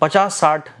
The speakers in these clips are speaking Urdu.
50-60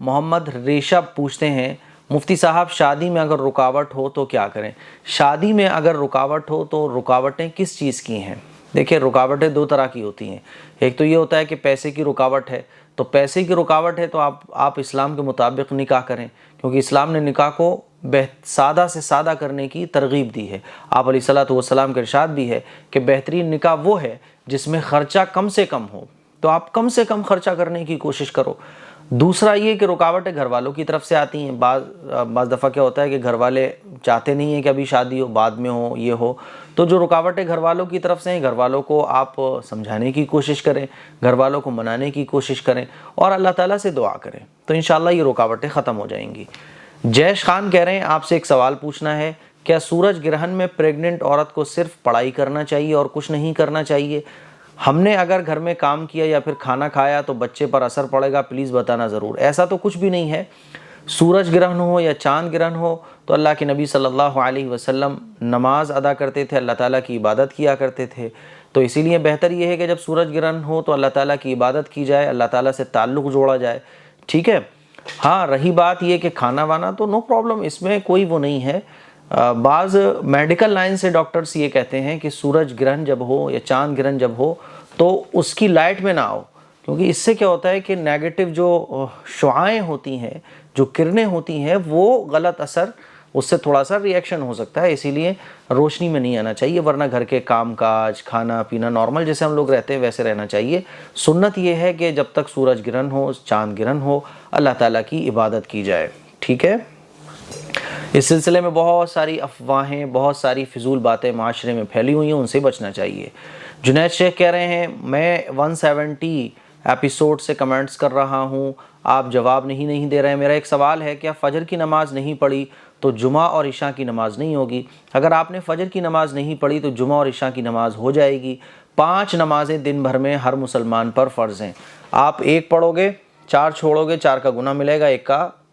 محمد ریشب پوچھتے ہیں مفتی صاحب شادی میں اگر رکاوٹ ہو تو کیا کریں؟ شادی میں اگر رکاوٹ ہو تو رکاوٹیں کس چیز کی ہیں؟ دیکھیں رکاوٹیں دو طرح کی ہوتی ہیں. ایک تو یہ ہوتا ہے کہ پیسے کی رکاوٹ ہے، تو پیسے کی رکاوٹ ہے تو آپ اسلام کے مطابق نکاح کریں، کیونکہ اسلام نے نکاح کو سادہ سے سادہ کرنے کی ترغیب دی ہے. آپ علیہ الصلوۃ والسلام کا ارشاد بھی ہے کہ بہترین نکاح وہ ہے جس میں خرچہ کم سے کم ہو، تو آپ کم سے کم خرچہ کرنے کی کوشش کرو. دوسرا یہ کہ رکاوٹیں گھر والوں کی طرف سے آتی ہیں. بعض دفعہ کیا ہوتا ہے کہ گھر والے چاہتے نہیں ہیں کہ ابھی شادی ہو، بعد میں ہو، یہ ہو، تو جو رکاوٹیں گھر والوں کی طرف سے ہیں گھر والوں کو آپ سمجھانے کی کوشش کریں، گھر والوں کو منانے کی کوشش کریں اور اللہ تعالیٰ سے دعا کریں، تو انشاءاللہ یہ رکاوٹیں ختم ہو جائیں گی. جیش خان کہہ رہے ہیں آپ سے ایک سوال پوچھنا ہے، کیا سورج گرہن میں پریگننٹ عورت کو صرف پڑھائی کرنا چاہیے اور کچھ نہیں کرنا چاہیے؟ ہم نے اگر گھر میں کام کیا یا پھر کھانا کھایا تو بچے پر اثر پڑے گا، پلیز بتانا ضرور. ایسا تو کچھ بھی نہیں ہے. سورج گرہن ہو یا چاند گرہن ہو تو اللہ کے نبی صلی اللہ علیہ وسلم نماز ادا کرتے تھے، اللہ تعالیٰ کی عبادت کیا کرتے تھے. تو اسی لیے بہتر یہ ہے کہ جب سورج گرہن ہو تو اللہ تعالیٰ کی عبادت کی جائے، اللہ تعالیٰ سے تعلق جوڑا جائے. ٹھیک ہے. ہاں رہی بات یہ کہ کھانا وانا تو نو پرابلم، اس میں کوئی وہ نہیں ہے. بعض میڈیکل لائن سے ڈاکٹرز یہ کہتے ہیں کہ سورج گرہن جب ہو یا چاند گرہن جب ہو تو اس کی لائٹ میں نہ آؤ، کیونکہ اس سے کیا ہوتا ہے کہ نیگیٹو جو شعاعیں ہوتی ہیں، جو کرنیں ہوتی ہیں، وہ غلط اثر، اس سے تھوڑا سا ری ایکشن ہو سکتا ہے. اسی لیے روشنی میں نہیں آنا چاہیے، ورنہ گھر کے کام کاج، کھانا پینا نارمل جیسے ہم لوگ رہتے ہیں ویسے رہنا چاہیے. سنت یہ ہے کہ جب تک سورج گرہن ہو، چاند گرہن ہو، اللہ تعالیٰ کی عبادت کی جائے. ٹھیک ہے. اس سلسلے میں بہت ساری افواہیں، بہت ساری فضول باتیں معاشرے میں پھیلی ہوئی ہیں، ان سے بچنا چاہیے. جنید شیخ کہہ رہے ہیں میں 170 ایپیسوڈ سے کمنٹس کر رہا ہوں، آپ جواب نہیں دے رہے ہیں. میرا ایک سوال ہے، کیا فجر کی نماز نہیں پڑھی تو جمعہ اور عشاء کی نماز نہیں ہوگی؟ اگر آپ نے فجر کی نماز نہیں پڑھی تو جمعہ اور عشاء کی نماز ہو جائے گی. 5 نمازیں دن بھر میں ہر مسلمان پر فرض ہیں. آپ ایک پڑھو گے، 4 چھوڑو گے، 4 کا گناہ ملے گا.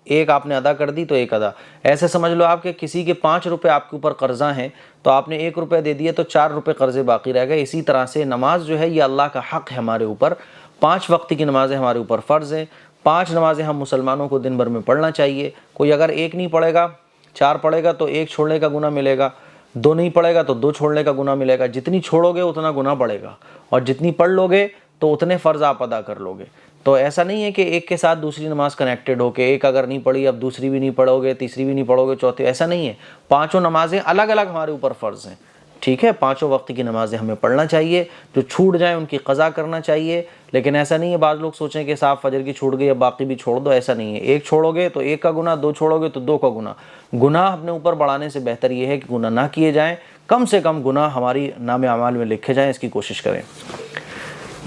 ایک آپ نے ادا کر دی تو ایک ادا. ایسے سمجھ لو آپ کہ کسی کے 5 روپے آپ کے اوپر قرضہ ہیں تو آپ نے 1 روپے دے دیا تو 4 روپے قرضے باقی رہ گئے. اسی طرح سے نماز جو ہے یہ اللہ کا حق ہے ہمارے اوپر. 5 وقت کی نمازیں ہمارے اوپر فرض ہیں. 5 نمازیں ہم مسلمانوں کو دن بھر میں پڑھنا چاہیے. کوئی اگر 1 نہیں پڑھے گا، 4 پڑھے گا تو 1 چھوڑنے کا گناہ ملے گا، 2 نہیں پڑھے گا تو 2 چھوڑنے کا گناہ ملے گا. جتنی چھوڑو گے اتنا گناہ بڑھے گا، اور جتنی پڑھ لو گے تو اتنے فرض آپ ادا کر لو گے. تو ایسا نہیں ہے کہ ایک کے ساتھ دوسری نماز کنیکٹڈ ہو کے ایک اگر نہیں پڑھی اب دوسری بھی نہیں پڑھو گے، تیسری بھی نہیں پڑھو گے، چوتھی. ایسا نہیں ہے. 5 نمازیں الگ الگ ہمارے اوپر فرض ہیں. ٹھیک ہے. 5 وقت کی نمازیں ہمیں پڑھنا چاہیے. جو چھوٹ جائیں ان کی قضا کرنا چاہیے. لیکن ایسا نہیں ہے بعض لوگ سوچیں کہ صاحب فجر کی چھوٹ گئی اب باقی بھی چھوڑ دو. ایسا نہیں ہے. 1 چھوڑو گے تو 1 کا گناہ، 2 چھوڑو گے تو 2 کا گناہ. گناہ اپنے اوپر بڑھانے سے بہتر یہ ہے کہ گناہ نہ کیے جائیں. کم سے کم گناہ ہماری نام اعمال میں لکھے جائیں، اس کی کوشش کریں.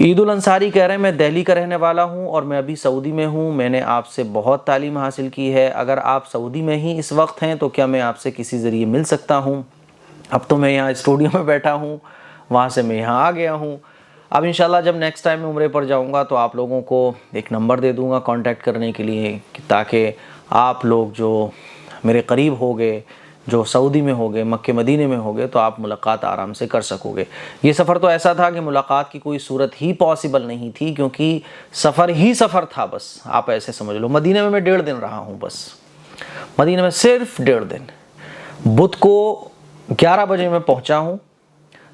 عید الانصاری کہہ رہے ہیں میں دہلی کا رہنے والا ہوں اور میں ابھی سعودی میں ہوں. میں نے آپ سے بہت تعلیم حاصل کی ہے. اگر آپ سعودی میں ہی اس وقت ہیں تو کیا میں آپ سے کسی ذریعے مل سکتا ہوں؟ اب تو میں یہاں اسٹوڈیو میں بیٹھا ہوں، وہاں سے میں یہاں آ گیا ہوں. اب انشاءاللہ جب نیکسٹ ٹائم میں عمرے پر جاؤں گا تو آپ لوگوں کو ایک نمبر دے دوں گا کانٹیکٹ کرنے کے لیے، تاکہ آپ لوگ جو میرے قریب ہو گئے، جو سعودی میں ہو گئے، مکہ مدینے میں ہو گئے، تو آپ ملاقات آرام سے کر سکو گے. یہ سفر تو ایسا تھا کہ ملاقات کی کوئی صورت ہی پاسبل نہیں تھی، کیونکہ سفر ہی سفر تھا. بس آپ ایسے سمجھ لو. مدینے میں 1.5 دن رہا ہوں، بس مدینے میں صرف 1.5 دن. بدھ کو 11 بجے میں پہنچا ہوں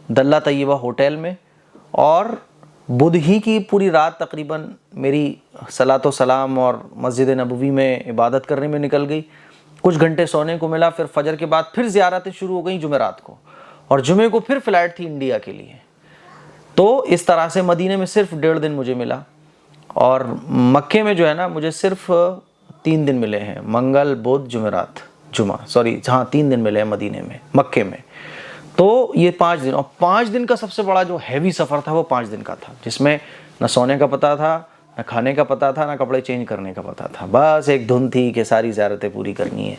دلہ طیبہ ہوٹل میں، اور بدھ ہی کی پوری رات تقریباً میری صلاۃ و سلام اور مسجد نبوی میں عبادت کرنے میں نکل گئی. کچھ گھنٹے سونے کو ملا. پھر فجر کے بعد پھر زیارتیں شروع ہو گئیں جمعرات کو، اور جمعے کو پھر فلائٹ تھی انڈیا کے لیے. تو اس طرح سے مدینے میں صرف 1.5 دن مجھے ملا. اور مکے میں جو ہے نا مجھے صرف 3 دن ملے ہیں، منگل بدھ جمعرات جمعہ، 3 دن ملے ہیں مدینے میں، مکے میں. تو یہ 5 دن، اور 5 دن کا سب سے بڑا جو ہیوی سفر تھا وہ 5 دن کا تھا، جس میں نہ سونے کا پتہ تھا، نہ کھانے کا پتہ تھا، نہ کپڑے چینج کرنے کا پتہ تھا. بس ایک دھن تھی کہ ساری زیارتیں پوری کرنی ہے.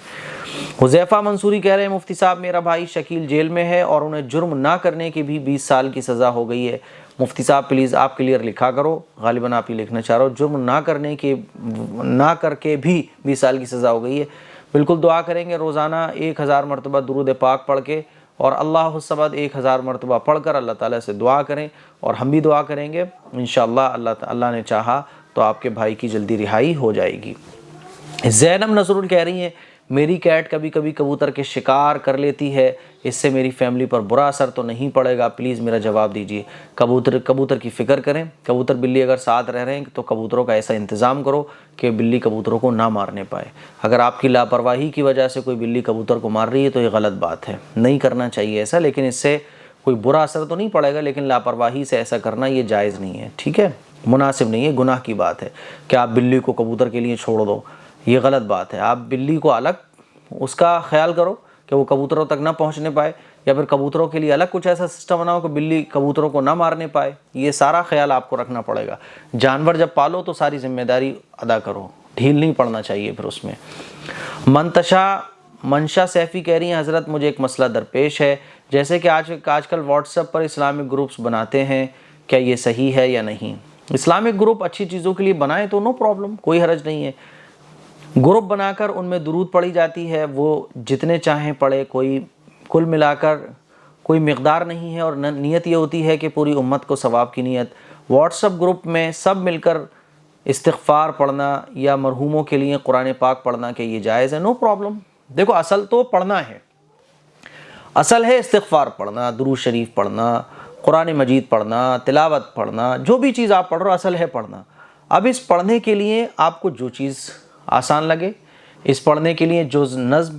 حذیفہ منصوری کہہ رہے ہیں مفتی صاحب میرا بھائی شکیل جیل میں ہے اور انہیں جرم نہ کرنے کی بھی 20 سال کی سزا ہو گئی ہے. مفتی صاحب پلیز آپ کلیئر لکھا کرو. غالباً آپ ہی لکھنا چاہ رہے ہو. جرم نہ کر کے بھی 20 سال کی سزا ہو گئی ہے. بالکل دعا کریں گے روزانہ 1000 مرتبہ درود پاک پڑھ کے، اور اللہ الصمد 1000 مرتبہ پڑھ کر اللہ تعالیٰ سے دعا کریں، اور ہم بھی دعا کریں گے انشاءاللہ. اللہ نے چاہا تو آپ کے بھائی کی جلدی رہائی ہو جائے گی. زینب نصرال کہہ رہی ہیں میری کیٹ کبھی کبھی کبوتر کے شکار کر لیتی ہے، اس سے میری فیملی پر برا اثر تو نہیں پڑے گا؟ پلیز میرا جواب دیجیے۔ کبوتر کی فکر کریں، کبوتر بلی اگر ساتھ رہ رہے ہیں تو کبوتروں کا ایسا انتظام کرو کہ بلی کبوتروں کو نہ مارنے پائے۔ اگر آپ کی لاپرواہی کی وجہ سے کوئی بلی کبوتر کو مار رہی ہے تو یہ غلط بات ہے، نہیں کرنا چاہیے ایسا، لیکن اس سے کوئی برا اثر تو نہیں پڑے گا، لیکن لاپرواہی سے ایسا کرنا یہ جائز نہیں ہے، ٹھیک ہے، مناسب نہیں ہے، گناہ کی بات ہے کہ آپ بلی کو کبوتر کے لیے چھوڑ دو، یہ غلط بات ہے۔ آپ بلی کو الگ اس کا خیال کرو کہ وہ کبوتروں تک نہ پہنچنے پائے، یا پھر کبوتروں کے لیے الگ کچھ ایسا سسٹم بناؤ کہ بلی کبوتروں کو نہ مارنے پائے، یہ سارا خیال آپ کو رکھنا پڑے گا۔ جانور جب پالو تو ساری ذمہ داری ادا کرو، ڈھیل نہیں پڑنا چاہیے پھر اس میں۔ منشا سیفی کہہ رہی ہیں حضرت مجھے ایک مسئلہ درپیش ہے، جیسے کہ آج کل واٹس ایپ پر اسلامک گروپس بناتے ہیں، کیا یہ صحیح ہے یا نہیں؟ اسلامک گروپ اچھی چیزوں کے لیے بنائیں تو نو پرابلم، کوئی حرج نہیں ہے۔ گروپ بنا کر ان میں درود پڑھی جاتی ہے، وہ جتنے چاہیں پڑھے، کوئی کل ملا کر کوئی مقدار نہیں ہے، اور نیت یہ ہوتی ہے کہ پوری امت کو ثواب کی نیت۔ واٹس ایپ گروپ میں سب مل کر استغفار پڑھنا یا مرحوموں کے لیے قرآن پاک پڑھنا، کہ یہ جائز ہے؟ No problem. دیکھو اصل تو پڑھنا ہے، اصل ہے استغفار پڑھنا، درود شریف پڑھنا، قرآن مجید پڑھنا، تلاوت پڑھنا، جو بھی چیز آپ پڑھ رہے ہو اصل ہے پڑھنا۔ اب اس پڑھنے کے لیے آپ کو جو چیز آسان لگے، اس پڑھنے کے لیے جو نظم،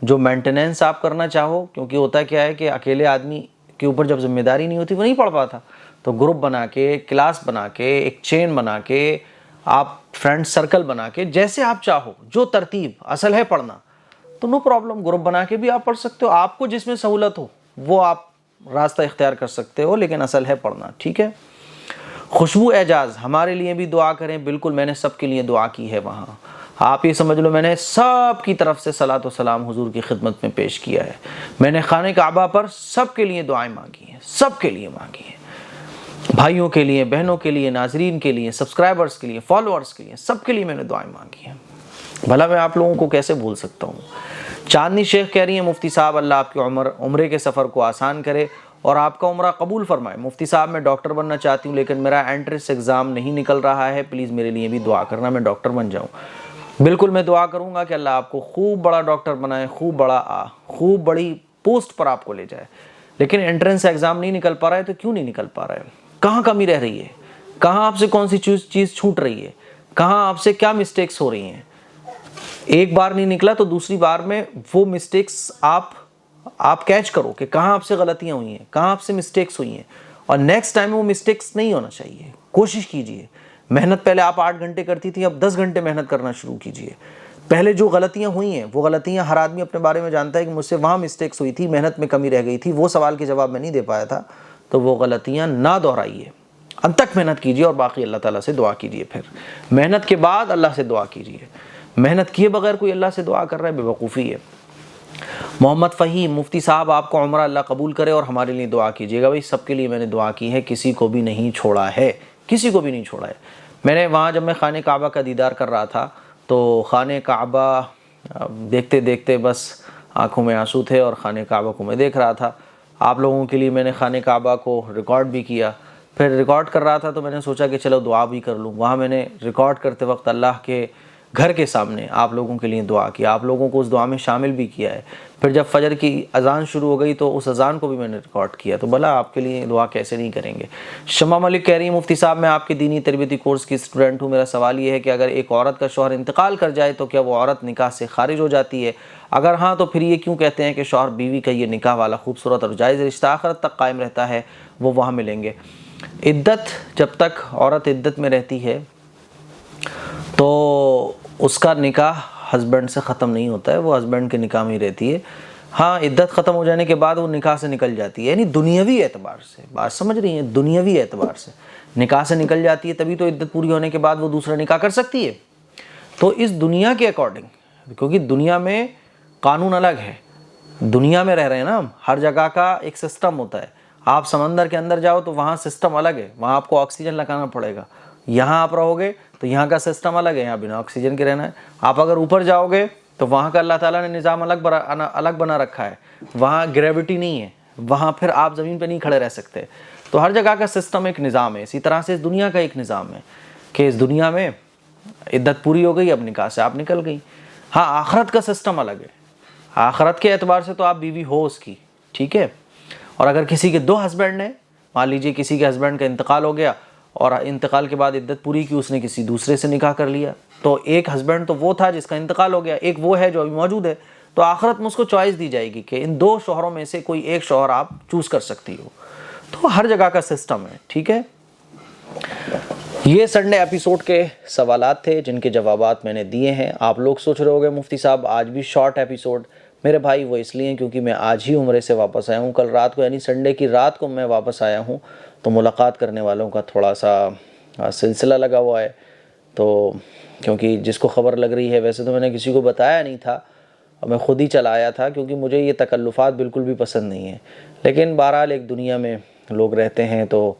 جو مینٹیننس آپ کرنا چاہو، کیونکہ ہوتا کیا ہے کہ اکیلے آدمی کے اوپر جب ذمہ داری نہیں ہوتی وہ نہیں پڑھ پاتا، تو گروپ بنا کے، کلاس بنا کے، ایک چین بنا کے، آپ فرینڈ سرکل بنا کے، جیسے آپ چاہو، جو ترتیب، اصل ہے پڑھنا، تو نو پرابلم، گروپ بنا کے بھی آپ پڑھ سکتے ہو، آپ کو جس میں سہولت ہو وہ آپ راستہ اختیار کر سکتے ہو، لیکن اصل ہے پڑھنا، ٹھیک ہے۔ خوشبو اعجاز ہمارے لیے بھی دعا کریں، بالکل میں نے سب کے لیے دعا کی ہے وہاں، آپ یہ سمجھ لو میں نے سب کی طرف سے صلاۃ و سلام حضور کی خدمت میں پیش کیا ہے، میں نے خانہ کعبہ پر سب کے لیے دعائیں مانگی ہیں، سب کے لیے مانگی ہیں، بھائیوں کے لیے، بہنوں کے لیے، ناظرین کے لیے، سبسکرائبرز کے لیے، فالوورز کے لیے، سب کے لیے میں نے دعائیں مانگی ہیں، بھلا میں آپ لوگوں کو کیسے بھول سکتا ہوں۔ چاندنی شیخ کہہ رہی ہیں مفتی صاحب اللہ آپ کی عمرے کے سفر کو آسان کرے اور آپ کا عمرہ قبول فرمائے۔ مفتی صاحب میں ڈاکٹر بننا چاہتی ہوں لیکن میرا انٹرنس ایگزام نہیں نکل رہا ہے، پلیز میرے لیے بھی دعا کرنا، میں ڈاکٹر بن جاؤں۔ بالکل میں دعا کروں گا کہ اللہ آپ کو خوب بڑا ڈاکٹر بنائے، خوب بڑی پوسٹ پر آپ کو لے جائے، لیکن انٹرنس ایگزام نہیں نکل پا رہا ہے تو کیوں نہیں نکل پا رہا ہے؟ کہاں کمی رہ رہی ہے؟ کہاں آپ سے کون سی چیز چھوٹ رہی ہے؟ کہاں آپ سے کیا مسٹیکس ہو رہی ہیں؟ ایک بار نہیں نکلا تو دوسری بار میں وہ مسٹیکس آپ کیچ کرو کہ کہاں آپ سے غلطیاں ہوئی ہیں، کہاں آپ سے مسٹیکس ہوئی ہیں، اور نیکسٹ ٹائم وہ مسٹیکس نہیں ہونا چاہیے۔ کوشش کیجئے، محنت پہلے آپ 8 گھنٹے کرتی تھی، اب 10 گھنٹے محنت کرنا شروع کیجئے۔ پہلے جو غلطیاں ہوئی ہیں وہ غلطیاں ہر آدمی اپنے بارے میں جانتا ہے کہ مجھ سے وہاں مسٹیکس ہوئی تھی، محنت میں کمی رہ گئی تھی، وہ سوال کے جواب میں نہیں دے پایا تھا، تو وہ غلطیاں نہ دہرائیے، اب تک محنت کیجئے اور باقی اللہ تعالیٰ سے دعا کیجئے۔ پھر محنت کے بعد اللہ سے دعا کیجئے، محنت کیے بغیر کوئی اللہ سے دعا کر رہا ہے، بے وقوفی ہے۔ محمد فہیم مفتی صاحب آپ کو عمرہ اللہ قبول کرے اور ہمارے لیے دعا کیجیے گا۔ بھائی سب کے لیے میں نے دعا کی ہے، کسی کو بھی نہیں چھوڑا ہے، کسی کو بھی نہیں چھوڑا ہے۔ میں نے وہاں جب میں خانہ کعبہ کا دیدار کر رہا تھا تو خانہ کعبہ دیکھتے دیکھتے بس آنکھوں میں آنسو تھے اور خانہ کعبہ کو میں دیکھ رہا تھا۔ آپ لوگوں کے لیے میں نے خانہ کعبہ کو ریکارڈ بھی کیا، پھر ریکارڈ کر رہا تھا تو میں نے سوچا کہ چلو دعا بھی کر لوں۔ وہاں میں نے ریکارڈ کرتے وقت اللہ کے گھر کے سامنے آپ لوگوں کے لیے دعا کی، آپ لوگوں کو اس دعا میں شامل بھی کیا ہے۔ پھر جب فجر کی اذان شروع ہو گئی تو اس اذان کو بھی میں نے ریکارڈ کیا، تو بھلا آپ کے لیے دعا کیسے نہیں کریں گے۔ شمع ملک کہہ رہی ہیں مفتی صاحب میں آپ کے دینی تربیتی کورس کی اسٹوڈنٹ ہوں، میرا سوال یہ ہے کہ اگر ایک عورت کا شوہر انتقال کر جائے تو کیا وہ عورت نکاح سے خارج ہو جاتی ہے؟ اگر ہاں تو پھر یہ کیوں کہتے ہیں کہ شوہر بیوی کا یہ نکاح والا خوبصورت اور جائز رشتہ آخرت تک قائم رہتا ہے، وہ وہاں ملیں گے؟ عدت، جب تک عورت عدت میں رہتی ہے تو اس کا نکاح ہسبینڈ سے ختم نہیں ہوتا ہے، وہ ہسبینڈ کے نکاح میں ہی رہتی ہے۔ ہاں عدت ختم ہو جانے کے بعد وہ نکاح سے نکل جاتی ہے، یعنی دنیاوی اعتبار سے، بات سمجھ رہی ہیں، دنیاوی اعتبار سے نکاح سے نکل جاتی ہے، تبھی تو عدت پوری ہونے کے بعد وہ دوسرا نکاح کر سکتی ہے۔ تو اس دنیا کے اکارڈنگ، کیونکہ دنیا میں قانون الگ ہے، دنیا میں رہ رہے ہیں نا ہم، ہر جگہ کا ایک سسٹم ہوتا ہے۔ آپ سمندر کے اندر جاؤ تو وہاں سسٹم الگ ہے، وہاں آپ کو آکسیجن لگانا پڑے گا۔ یہاں آپ رہو گے تو یہاں کا سسٹم الگ ہے، یہاں بنا آکسیجن کے رہنا ہے۔ آپ اگر اوپر جاؤ گے تو وہاں کا اللہ تعالیٰ نے نظام الگ بنا رکھا ہے، وہاں گریوٹی نہیں ہے، وہاں پھر آپ زمین پہ نہیں کھڑے رہ سکتے۔ تو ہر جگہ کا سسٹم ایک نظام ہے، اسی طرح سے اس دنیا کا ایک نظام ہے کہ اس دنیا میں عدت پوری ہو گئی، اب نکاح سے آپ نکل گئی۔ ہاں آخرت کا سسٹم الگ ہے، آخرت کے اعتبار سے تو آپ بیوی ہو اس کی، ٹھیک ہے۔ اور اگر کسی کے 2 ہسبینڈ ہیں، مان لیجئے کسی کے ہسبینڈ کا انتقال ہو گیا اور انتقال کے بعد عدت پوری کی، اس نے کسی دوسرے سے نکاح کر لیا، تو ایک ہسبینڈ تو وہ تھا جس کا انتقال ہو گیا، ایک وہ ہے جو ابھی موجود ہے، تو آخرت میں اس کو چوائس دی جائے گی کہ ان 2 شوہروں میں سے کوئی ایک شوہر آپ چوز کر سکتی ہو۔ تو ہر جگہ کا سسٹم ہے، ٹھیک ہے۔ یہ سنڈے ایپیسوڈ کے سوالات تھے جن کے جوابات میں نے دیے ہیں۔ آپ لوگ سوچ رہے ہوگے مفتی صاحب آج بھی شارٹ ایپیسوڈ، میرے بھائی وہ اس لیے کیونکہ میں آج ہی عمرے سے واپس آیا ہوں، کل رات کو یعنی سنڈے کی رات کو میں واپس آیا ہوں، تو ملاقات کرنے والوں کا تھوڑا سا سلسلہ لگا ہوا ہے، تو کیونکہ جس کو خبر لگ رہی ہے، ویسے تو میں نے کسی کو بتایا نہیں تھا، میں خود ہی چلا آیا تھا کیونکہ مجھے یہ تکلفات بالکل بھی پسند نہیں ہیں، لیکن بہرحال ایک دنیا میں لوگ رہتے ہیں تو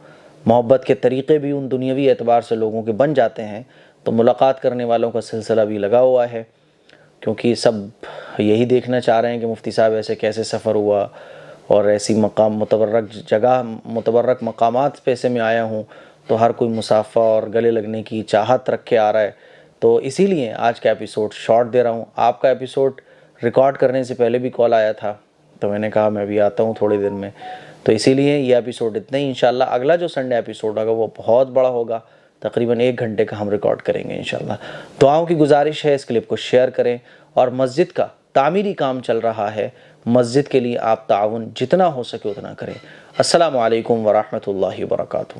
محبت کے طریقے بھی ان دنیاوی اعتبار سے لوگوں کے بن جاتے ہیں، تو ملاقات کرنے والوں کا سلسلہ بھی لگا ہوا ہے، کیونکہ سب یہی دیکھنا چاہ رہے ہیں کہ مفتی صاحب ایسے کیسے سفر ہوا اور ایسی متبرک مقامات پہ سے میں آیا ہوں، تو ہر کوئی مصافحہ اور گلے لگنے کی چاہت رکھ کے آ رہا ہے، تو اسی لیے آج کا ایپیسوڈ شارٹ دے رہا ہوں۔ آپ کا ایپیسوڈ ریکارڈ کرنے سے پہلے بھی کال آیا تھا، تو میں نے کہا میں بھی آتا ہوں تھوڑے دن میں، تو اسی لیے یہ ایپیسوڈ اتنا ہی۔ انشاءاللہ اگلا جو سنڈے ایپیسوڈ ہوگا وہ بہت بڑا ہوگا، تقریباً 1 گھنٹے کا ہم ریکارڈ کریں گے انشاءاللہ۔ دعاؤں کی گزارش ہے اس کلپ کو شیئر کریں، اور مسجد کا تعمیری کام چل رہا ہے، مسجد کے لیے آپ تعاون جتنا ہو سکے اتنا کریں۔ السلام علیکم ورحمۃ اللہ وبرکاتہ۔